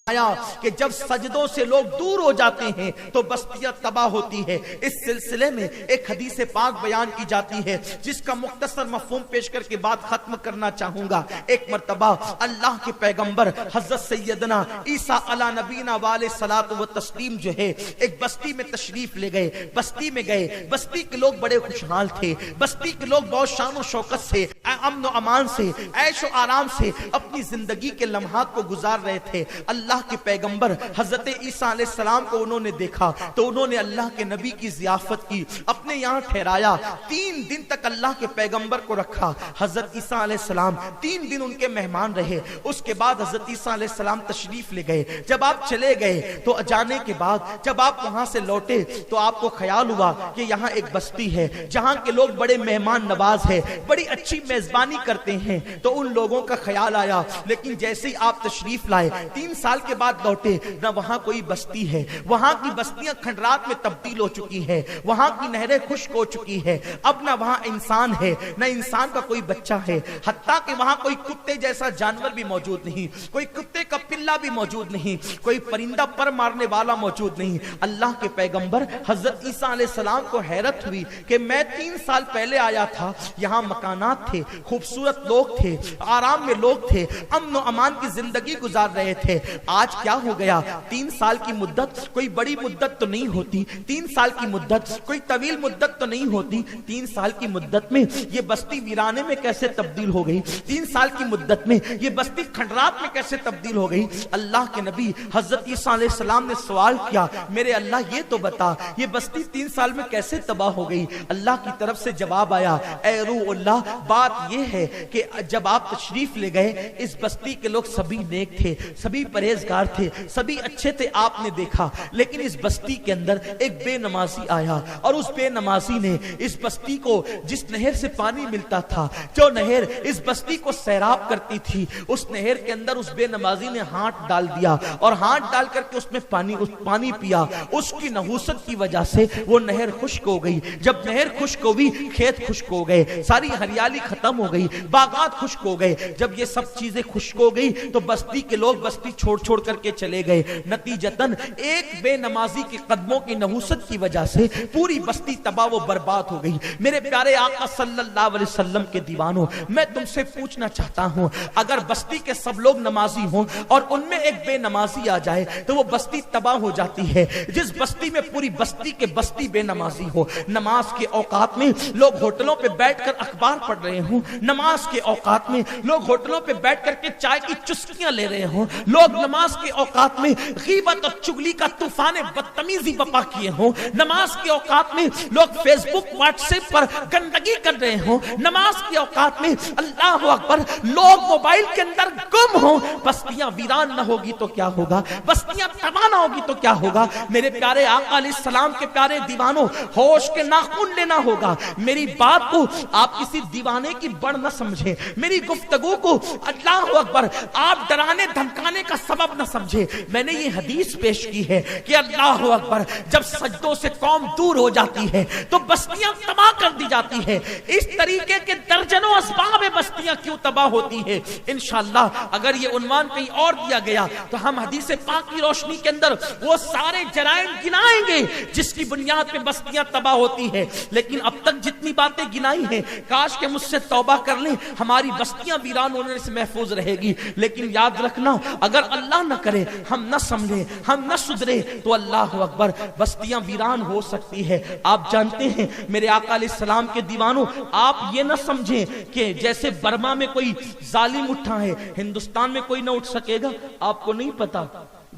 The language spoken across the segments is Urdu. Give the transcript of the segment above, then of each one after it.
کہ جب سجدوں سے لوگ دور ہو جاتے ہیں تو بستیاں تباہ ہوتی ہے۔ اس سلسلے میں ایک حدیث پاک بیان کی جاتی ہے جس کا مختصر مفہوم پیش کر کے بات ختم کرنا چاہوں گا۔ ایک مرتبہ اللہ کے پیغمبر حضرت سیدنا عیسیٰ علی نبینا والے صلاۃ و تسلیم جو ہے ایک بستی میں تشریف لے گئے، بستی میں گئے۔ بستی کے لوگ بڑے خوشحال تھے، بستی کے لوگ بہت شان و شوکت سے، امن و امان سے، عیش و آرام سے اپنی زندگی کے لمحات کو گزار رہے تھے۔ اللہ کے پیغمبر حضرت عیسیٰ علیہ السلام کو انہوں نے دیکھا تو انہوں نے اللہ کے نبی کی ضیافت کی، اپنے یہاں ٹھہرایا۔ 3 دن تک اللہ کے پیغمبر کو رکھا۔ حضرت عیسیٰ علیہ السلام 3 دن ان کے مہمان رہے۔ اس کے بعد حضرت عیسیٰ علیہ السلام تشریف لے گئے۔ جب آپ چلے گئے تو جانے کے بعد جب آپ وہاں سے لوٹے تو آپ کو خیال ہوا کہ یہاں ایک بستی ہے جہاں کے لوگ بڑے مہمان نواز ہیں، بڑی اچھی میزبانی کرتے ہیں، تو ان لوگوں کا خیال آیا۔ لیکن جیسے ہی آپ تشریف لائے 3 سال کے بعد لوٹے، نہ وہاں کوئی بستی ہے، وہاں کی بستیاں کھنڈرات میں تبدیل ہو چکی ہے، وہاں کی نہریں خشک ہو چکی ہے، اب نہ وہاں انسان ہے، نہ انسان کا کوئی بچہ ہے، حتیٰ کہ وہاں کوئی کتے جیسا جانور بھی موجود نہیں، کوئی کتے کا پلہ بھی موجود نہیں، کوئی پرندہ پر مارنے والا موجود نہیں۔ اللہ کے پیغمبر حضرت عیسیٰ علیہ السلام کو حیرت ہوئی کہ میں 3 سال پہلے آیا تھا، یہاں مکانات تھے، خوبصورت لوگ تھے، آرام میں لوگ تھے، امن و امان کی زندگی گزار رہے تھے، آج کیا ہو گیا؟ 3 سال کی مدت کوئی بڑی مدت تو نہیں ہوتی، 3 سال کی مدت کوئی طویل مدت تو نہیں ہوتی، 3 سال کی مدت میں یہ بستی ویرانے میں کیسے تبدیل ہو گئی؟ 3 سال کی مدت میں یہ بستی کھنڈرات میں کیسے تبدیل ہو گئی؟ اللہ کے نبی حضرت عیسیٰ علیہ السلام نے سوال کیا، میرے اللہ یہ تو بتا یہ بستی 3 سال میں کیسے تباہ ہو گئی؟ اللہ کی طرف سے جواب آیا، اے روح اللہ، بات یہ ہے کہ جب آپ تشریف لے گئے اس بستی کے لوگ سبھی نیک تھے، سبھی پرہیزگار تھے، سبھی اچھے تھے، آپ نے دیکھا، لیکن اس بستی کے اندر ایک بے نمازی آیا اور اس بے نمازی نے اس بستی کو جس نہر سے پانی ملتا تھا، جو نہر اس بستی کو سیراب کرتی تھی، اس نہر کے اندر اس بے نمازی نے ہاتھ ڈال دیا اور ہاتھ ڈال کر کے اس میں پانی پیا۔ اس کی نحوست کی وجہ سے وہ نہر خشک ہو گئی۔ جب نہر خشک ہوئی کھیت خشک ہو گئے، ساری ہریالی ختم ہو گئی، باغات خشک ہو گئے۔ جب یہ سب چیزیں خشک ہو گئی تو بستی کے لوگ بستی چھوڑ کر کے چلے گئے۔ نتیجتاً ایک بے نمازی کے قدموں کی نحوست کی وجہ سے پوری بستی تباہ و برباد ہو گئی۔ میرے پیارے آقا صلی اللہ علیہ وسلم کے دیوانوں، میں تم سے پوچھنا چاہتا ہوں، اگر بستی کے سب لوگ نمازی ہوں اور ان میں ایک بے نمازی آ جائے تو وہ بستی تباہ ہو جاتی ہے۔ جس بستی میں پوری بستی کے بستی بے نمازی ہو، نماز کے اوقات میں لوگ ہوٹلوں پہ بیٹھ کر اخبار پڑھ رہے ہوں، نماز کے اوقات میں لوگ ہوٹلوں پہ بیٹھ کر کے چائے کی چسکیاں لے رہے ہوں، لوگ نماز کے اوقات میں غیبت اور چگلی کا طوفان بدتمیزی بپا کیے ہوں، نماز کے اوقات میں لوگ فیس بک واٹس ایپ پر گندگی کر رہے ہوں، نماز کے اوقات میں اللہ اکبر لوگ موبائل کے اندر گم ہوں، بستیاں ویران نہ ہوگی تو کیا ہوگا؟ بستیاں تباہ نہ ہوگی تو کیا ہوگا؟ میرے پیارے آقا علیہ السلام کے پیارے دیوانوں، ہوش کے ناخن لینا ہوگا۔ میری بات کو آپ کسی دیوانے کی بڑھ نہ سمجھیں، میری گفتگو کو اللہ اکبر آپ ڈرانے دھمکانے کا سبب نہ سمجھے۔ میں نے یہ حدیث پیش کی ہے کہ اللہ اکبر جب سجدوں سے قوم دور ہو جاتی ہے تو بستیاں تباہ کر دی جاتی ہے۔ اس طریقے کے درجنوں اسباب بستیاں کیوں تباہ ہوتی ہے، انشاءاللہ اگر یہ عنوان کہیں اور دیا گیا تو ہم حدیث پاک کی روشنی کے اندر وہ سارے جرائم گنائیں گے جس کی بنیاد پہ بستیاں تباہ ہوتی ہیں۔ لیکن اب تک جتنی باتیں گنائی ہیں کاش کہ مجھ سے توبہ کر لیں، ہماری بستیاں ویران ہونے سے محفوظ رہے گی۔ لیکن یاد رکھنا اگر اللہ نہ کرے، ہم نہ سمجھیں، ہم نہ سدھرے تو اللہ اکبر بستیاں ویران ہو سکتی ہے۔ آپ جانتے ہیں میرے آقا علیہ السلام کے دیوانوں، آپ یہ نہ سمجھیں کہ جیسے برما میں کوئی ظالم اٹھا ہے ہندوستان میں کوئی نہ اٹھ سکے گا۔ آپ کو نہیں پتا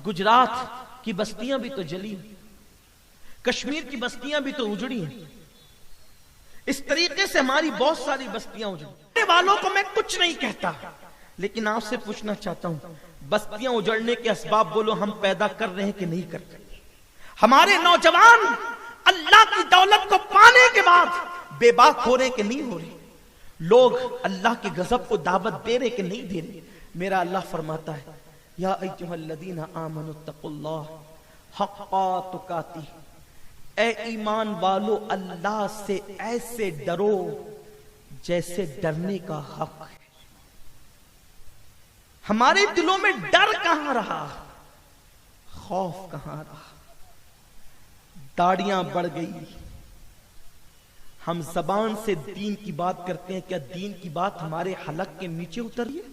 گجرات کی بستیاں بھی تو جلی، کشمیر کی بستیاں بھی تو اجڑی ہیں، اس طریقے سے ہماری بہت ساری بستیاں اجڑی والوں کو میں کچھ نہیں کہتا، لیکن آپ سے پوچھنا چاہتا ہوں بستیاں اجڑنے کے اسباب بولو ہم پیدا کر رہے ہیں کہ نہیں کر رہے؟ ہمارے نوجوان اللہ کی دولت کو پانے کے بعد بے باک ہو رہے کہ نہیں ہو رہے؟ لوگ اللہ کے غضب کو دعوت دے رہے کہ نہیں دے رہے؟ میرا اللہ فرماتا ہے یا ایھا الذین آمنوا اتقوا اللہ حق تقاتہ، اے ایمان والو اللہ سے ایسے ڈرو جیسے ڈرنے کا حق ہے۔ ہمارے دلوں میں ڈر کہاں رہا؟ خوف کہاں رہا. داڑیاں بڑھ گئی. ہم زبان سے دین کی بات کرتے ہیں, کیا دین کی بات ہمارے حلق کے نیچے اتری ہے؟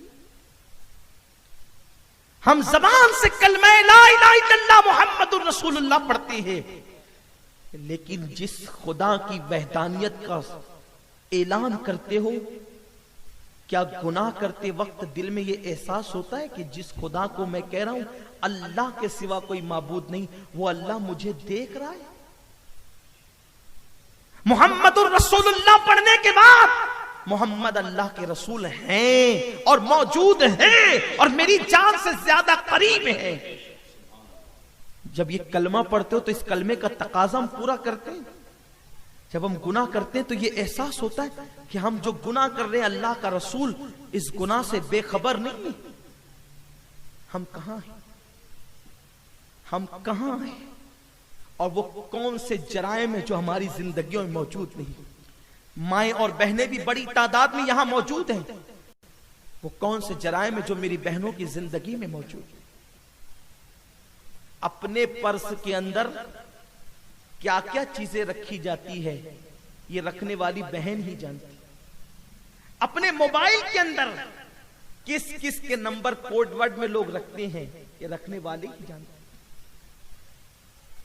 ہم زبان سے کلمہ لا الہ الا اللہ محمد الرسول اللہ پڑھتے ہیں, لیکن جس خدا کی وحدانیت کا اعلان کرتے ہو, کیا گناہ کرتے وقت دل میں یہ احساس ہوتا ہے کہ جس خدا کو میں کہہ رہا ہوں اللہ کے سوا کوئی معبود نہیں, وہ اللہ مجھے دیکھ رہا ہے؟ محمد الرسول اللہ پڑھنے کے بعد محمد اللہ کے رسول ہیں اور موجود ہیں اور میری جان سے زیادہ قریب ہیں. جب یہ کلمہ پڑھتے ہو تو اس کلمے کا تقاضا ہم پورا کرتے ہیں. جب ہم گناہ کرتے ہیں تو یہ احساس ہوتا ہے کہ ہم جو گناہ کر رہے ہیں اللہ کا رسول اس گناہ سے بے خبر نہیں. ہم کہاں ہیں؟ ہم کہاں ہیں؟ اور وہ کون سے جرائم ہیں جو ہماری زندگیوں میں موجود نہیں؟ مائیں اور بہنیں بھی بڑی تعداد میں یہاں موجود ہیں. وہ کون سے جرائم ہیں جو میری بہنوں کی زندگی میں موجود ہیں؟ اپنے پرس کے اندر کیا کیا چیزیں رکھی جاتی ہے یہ رکھنے والی بہن ہی جانتی. اپنے موبائل کے اندر کس کس کے نمبر کوڈ ورڈ میں لوگ رکھتے ہیں یہ رکھنے والے ہی جانتے.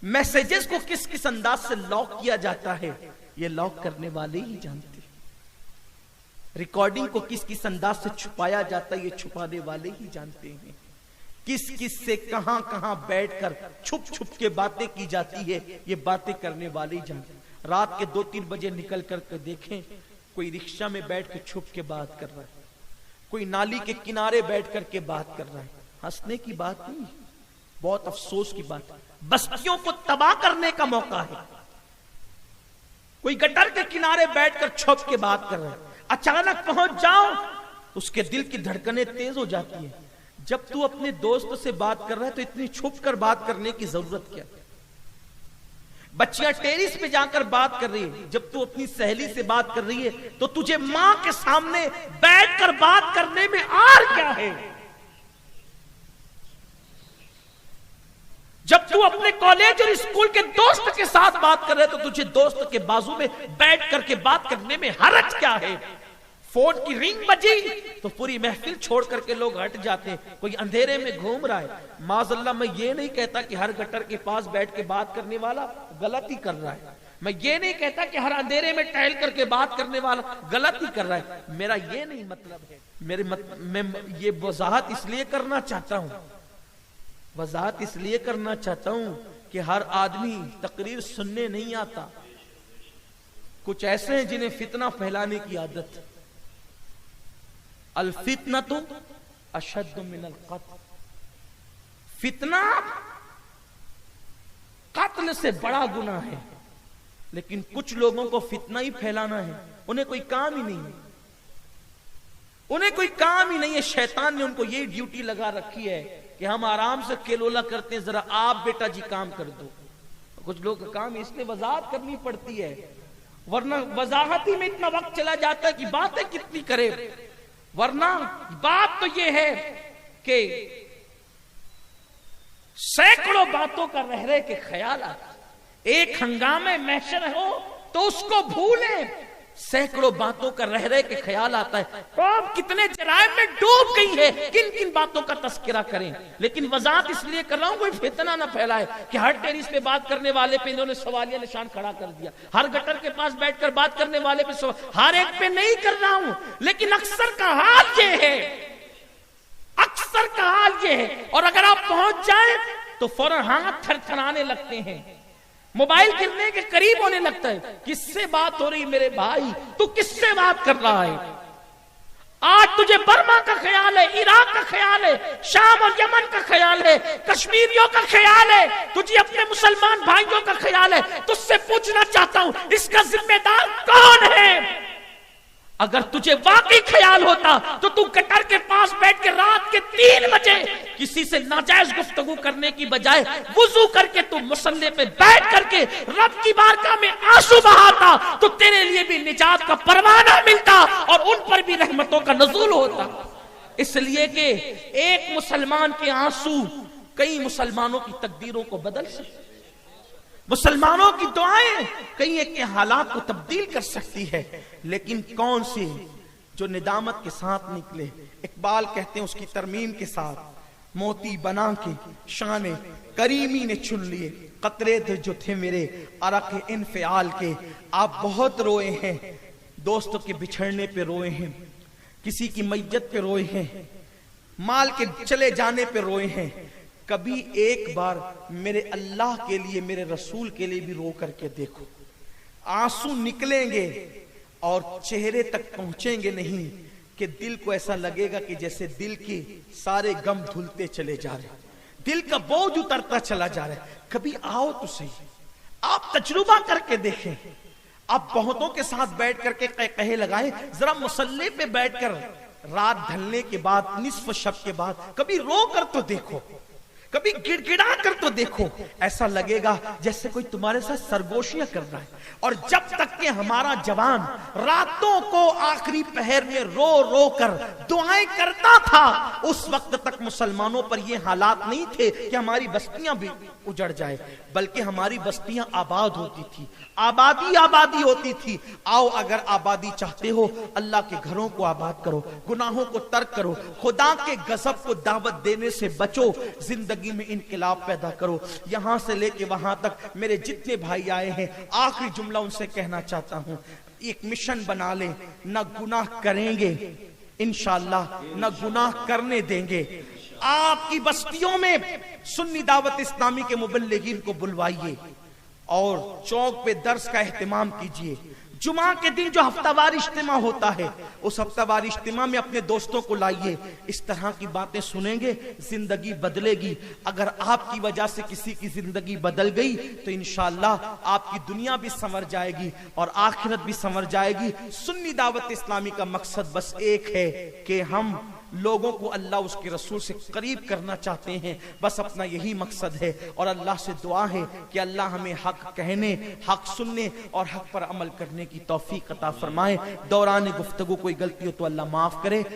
میسیجز کو کس کس انداز سے لاک کیا جاتا ہے یہ لاک کرنے والے ہی جانتے. ریکارڈنگ کو کس کس انداز سے چھپایا جاتا ہے یہ چھپانے والے ہی جانتے ہیں. کس کس سے کہاں کہاں بیٹھ کر چھپ چھپ کے باتیں کی جاتی ہے یہ باتیں کرنے والے ہی جانتے. رات کے 2-3 بجے نکل کر کے دیکھیں, کوئی رکشہ میں بیٹھ کے چھپ کے بات کر رہا ہے, کوئی نالی کے کنارے بیٹھ کر کے بات کر رہا ہے. ہنسنے کی بات نہیں, بہت افسوس کی بات ہے. بستیوں کو تباہ کرنے کا موقع ہے. کوئی گٹر کے کنارے بیٹھ کر چھپ کے بات کر رہا ہے, اچانک پہنچ جاؤ اس کے دل کی دھڑکنیں تیز ہو جاتی ہیں. جب تو اپنے دوست سے بات کر رہا ہے تو اتنی چھپ کر بات کرنے کی ضرورت کیا؟ بچیاں ٹیرس پہ جا کر بات کر رہی ہے, جب تو اپنی سہیلی سے بات کر رہی ہے تو تجھے ماں کے سامنے بیٹھ کر بات کرنے میں آر کیا ہے؟ جب تو اپنے کالج اور اسکول کے دوست کے ساتھ بات کر رہے تو تجھے دوست کے بازو میں بیٹھ کر کے بات کرنے میں حرج کیا ہے؟ فون کی رنگ بجی تو پوری محفل چھوڑ کر کے لوگ ہٹ جاتے ہیں. کوئی اندھیرے میں گھوم رہا ہے. معاذ اللہ, میں یہ نہیں کہتا کہ ہر گٹر کے پاس بیٹھ کے بات کرنے والا غلطی کر رہا ہے. میں یہ نہیں کہتا کہ ہر اندھیرے میں ٹہل کر کے بات کرنے والا غلطی کر رہا ہے. میرا یہ نہیں مطلب ہے. میں یہ وضاحت اس لیے کرنا چاہتا ہوں کہ ہر آدمی تقریر سننے نہیں آتا. کچھ ایسے ہیں جنہیں فتنہ پھیلانے کی عادت. الفتنۃ اشد من القتل. فتنہ قتل سے بڑا گناہ ہے, لیکن کچھ لوگوں کو فتنہ ہی پھیلانا ہے. انہیں کوئی کام ہی نہیں ہے. شیطان نے ان کو یہ ڈیوٹی لگا رکھی ہے کہ ہم آرام سے کیلولا کرتے ہیں, ذرا آپ بیٹا جی کام کر دو. کچھ لوگ کا کام اس لیے وضاحت کرنی پڑتی ہے, ورنہ وضاحت ہی میں اتنا وقت چلا جاتا ہے کہ باتیں کتنی کرے. ورنہ بات تو یہ ہے کہ سینکڑوں باتوں کا رہ کے خیال آتا. ایک ہنگامے محشر ہو تو اس کو بھولیں, سینکڑوں باتوں کا رہ کے خیال آتا ہے. قوم کتنے جرائم میں ڈوب گئی ہے, کن کن باتوں کا تذکرہ کریں. لیکن وضاحت اس لیے کر رہا ہوں کوئی فتنہ نہ پھیلائے کہ ہر ٹیرس پہ بات کرنے والے پہ انہوں نے سوالیہ نشان کھڑا کر دیا, ہر گٹر کے پاس بیٹھ کر بات کرنے والے پہ ہر ایک پہ نہیں کر رہا ہوں. لیکن اکثر کا حال یہ ہے, اور اگر آپ پہنچ جائیں تو فوراً ہاتھ تھر تھرانے لگتے ہیں, موبائل گرنے کے قریب ہونے لگتا ہے. کس سے بات ہو رہی میرے بھائی؟ تو کس سے بات کر رہا ہے؟ آج تجھے برما کا خیال ہے, عراق کا خیال ہے, شام اور یمن کا خیال ہے, کشمیریوں کا خیال ہے, تجھے اپنے مسلمان بھائیوں کا خیال ہے. تجھ سے پوچھنا چاہتا ہوں اس کا ذمہ دار کون ہے؟ اگر تجھے واقعی خیال ہوتا تو تو گٹر کے پاس بیٹھ کے رات کے 3 بجے کسی سے ناجائز گفتگو کرنے کی بجائے وضو کر کے تو مصلی پہ بیٹھ کر کے رب کی بارگاہ میں آنسو بہاتا تو تیرے لیے بھی نجات کا پروانہ ملتا اور ان پر بھی رحمتوں کا نزول ہوتا. اس لیے کہ ایک مسلمان کے آنسو کئی مسلمانوں کی تقدیروں کو بدل سکتی، مسلمانوں کی دعائیں کئی ایک کے حالات کو تبدیل کر سکتی ہے، لیکن کون سی جو ندامت کے ساتھ نکلے۔ اقبال کہتے ہیں اس کی ترمیم کے ساتھ، موتی بنا کے شان کریمی نے چن لیے، قطرے تھے جو تھے میرے عرق انفعال کے۔ آپ بہت روئے ہیں، دوستوں کے بچھڑنے پہ روئے ہیں، کسی کی میت پہ روئے ہیں، مال کے چلے جانے پہ روئے ہیں، کبھی ایک بار میرے اللہ کے لیے، میرے رسول کے لیے بھی رو کر کے دیکھو۔ آنسو نکلیں گے اور چہرے تک پہنچیں گے نہیں کہ دل کو ایسا لگے گا کہ جیسے دل کے سارے غم دھلتے چلے جا رہے ہیں، دل کا بوجھ اترتا چلا جا رہا ہے۔ کبھی آؤ تو صحیح، آپ تجربہ کر کے دیکھیں، آپ بہتوں کے ساتھ بیٹھ کر کے قہقہے لگائیں، ذرا مصلی پہ بیٹھ کر رات ڈھلنے کے بعد، نصف شب کے بعد کبھی رو کر تو دیکھو، کبھی گڑ گڑا کر تو دیکھو، ایسا لگے گا جیسے کوئی تمہارے ساتھ سرگوشیاں کر رہا ہے۔ اور جب تک کہ ہمارا جوان راتوں کو آخری پہر میں رو رو کر دعائیں کرتا تھا، اس وقت تک مسلمانوں پر یہ حالات نہیں تھے کہ ہماری بستیاں بھی اجڑ جائے، بلکہ ہماری بستیاں آباد ہوتی تھی، آبادی ہوتی تھی۔ آؤ اگر آبادی چاہتے ہو، اللہ کے گھروں کو آباد کرو، گناہوں کو ترک کرو، خدا کے غضب کو دعوت دینے سے بچو، زندگی میں انقلاب پیدا کرو۔ یہاں سے لے کے وہاں تک میرے جتنے بھائی آئے ہیں، آخری جملہ ان سے کہنا چاہتا ہوں، ایک مشن بنا لیں، نہ گناہ کریں گے انشاءاللہ، نہ گناہ کرنے دیں گے۔ آپ کی بستیوں میں سنی دعوت اسلامی کے مبلغین کو بلوائیے اور چوک پہ درس کا اہتمام کیجیے۔ جمعہ کے دن جو ہفتہ وار اجتماع ہوتا ہے، اس ہفتہ وار اجتماع میں اپنے دوستوں کو لائیے، اس طرح کی باتیں سنیں گے، زندگی بدلے گی۔ اگر آپ کی وجہ سے کسی کی زندگی بدل گئی تو انشاءاللہ آپ کی دنیا بھی سنور جائے گی اور آخرت بھی سنور جائے گی۔ سنی دعوت اسلامی کا مقصد بس ایک ہے کہ ہم لوگوں کو اللہ اس کے رسول سے قریب کرنا چاہتے ہیں، بس اپنا یہی مقصد ہے، اور اللہ سے دعا ہے کہ اللہ ہمیں حق کہنے، حق سننے اور حق پر عمل کرنے کی توفیق عطا فرمائے۔ دوران گفتگو کوئی غلطی ہو تو اللہ معاف کرے۔